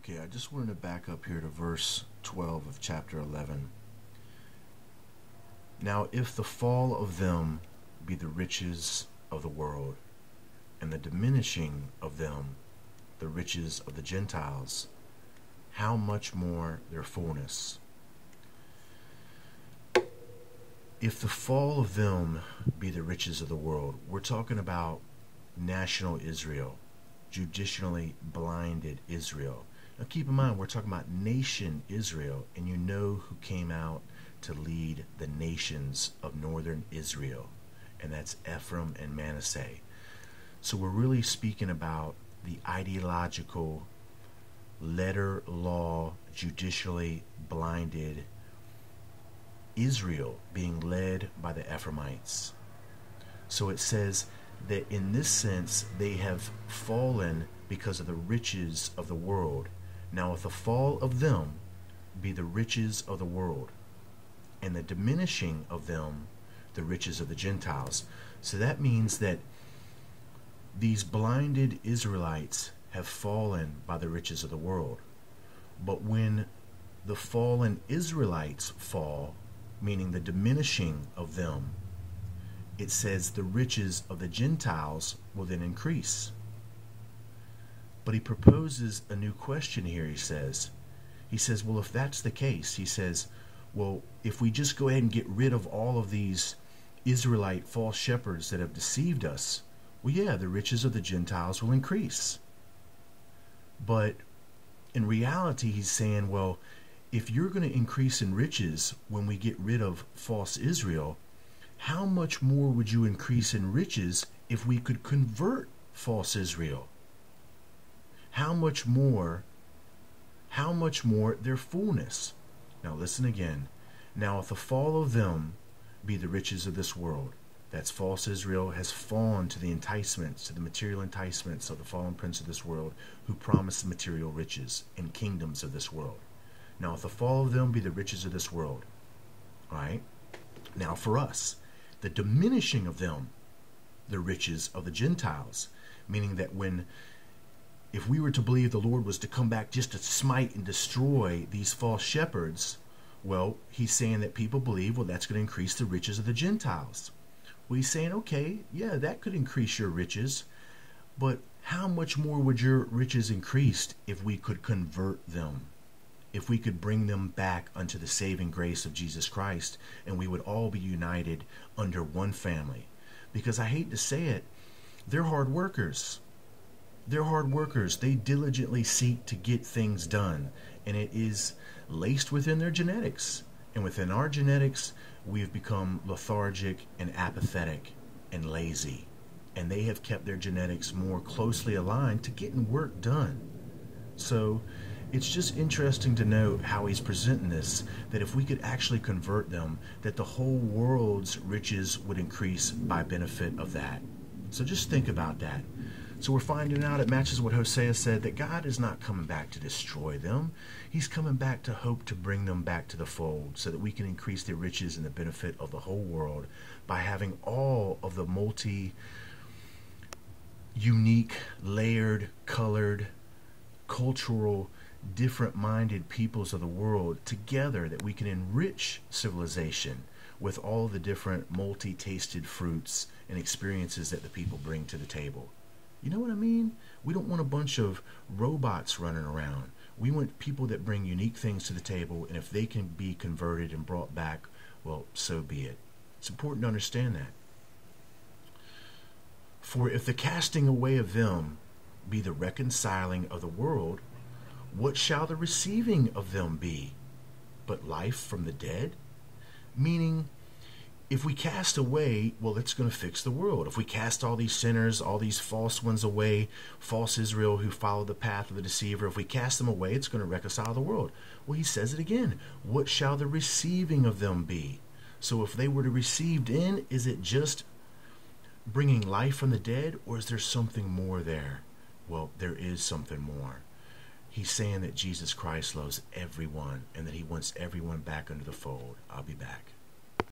Okay, I just wanted to back up here to verse 12 of chapter 11. Now, if the fall of them be the riches of the world, and the diminishing of them the riches of the Gentiles, how much more their fullness? If the fall of them be the riches of the world, we're talking about national Israel, judicially blinded Israel. Now keep in mind, we're talking about nation Israel, and you know who came out to lead the nations of northern Israel, and that's Ephraim and Manasseh. So we're really speaking about the ideological, letter law, judicially blinded Israel being led by the Ephraimites. So it says that in this sense they have fallen because of the riches of the world. Now if the fall of them be the riches of the world, and the diminishing of them the riches of the Gentiles. So that means that these blinded Israelites have fallen by the riches of the world. But when the fallen Israelites fall, meaning the diminishing of them, it says the riches of the Gentiles will then increase. But he proposes a new question here, he says, well, if that's the case, he says, well, if we just go ahead and get rid of all of these Israelite false shepherds that have deceived us, well, yeah, the riches of the Gentiles will increase. But in reality, he's saying, well, if you're going to increase in riches when we get rid of false Israel, how much more would you increase in riches if we could convert false Israel? How much more their fullness? Now listen again. Now if the fall of them be the riches of this world, that's false Israel has fallen to the enticements, to the material enticements of the fallen prince of this world, who promised material riches and kingdoms of this world. Now if the fall of them be the riches of this world, all right? Now for us, the diminishing of them, the riches of the Gentiles, meaning that if we were to believe the Lord was to come back just to smite and destroy these false shepherds, well, he's saying that people believe, well, that's going to increase the riches of the Gentiles. Well, he's saying, okay, yeah, that could increase your riches, but how much more would your riches increase if we could convert them? If we could bring them back unto the saving grace of Jesus Christ, and we would all be united under one family. Because I hate to say it, they're hard workers. They're hard workers. They diligently seek to get things done, and it is laced within their genetics. And within our genetics, we've become lethargic and apathetic and lazy. And they have kept their genetics more closely aligned to getting work done. So it's just interesting to note how he's presenting this, that if we could actually convert them, that the whole world's riches would increase by benefit of that. So just think about that. So we're finding out it matches what Hosea said, that God is not coming back to destroy them. He's coming back to hope to bring them back to the fold so that we can increase the riches and the benefit of the whole world by having all of the unique, layered, colored, cultural, different-minded peoples of the world together, that we can enrich civilization with all the different multi-tasted fruits and experiences that the people bring to the table. You know what I mean? We don't want a bunch of robots running around. We want people that bring unique things to the table, and if they can be converted and brought back, well, so be it. It's important to understand that. For if the casting away of them be the reconciling of the world, what shall the receiving of them be? But life from the dead? Meaning, if we cast away, well, it's going to fix the world. If we cast all these sinners, all these false ones away, false Israel who follow the path of the deceiver, if we cast them away, it's going to reconcile the world. Well, he says it again. What shall the receiving of them be? So if they were to received in, is it just bringing life from the dead, or is there something more there? Well, there is something more. He's saying that Jesus Christ loves everyone and that he wants everyone back under the fold. I'll be back.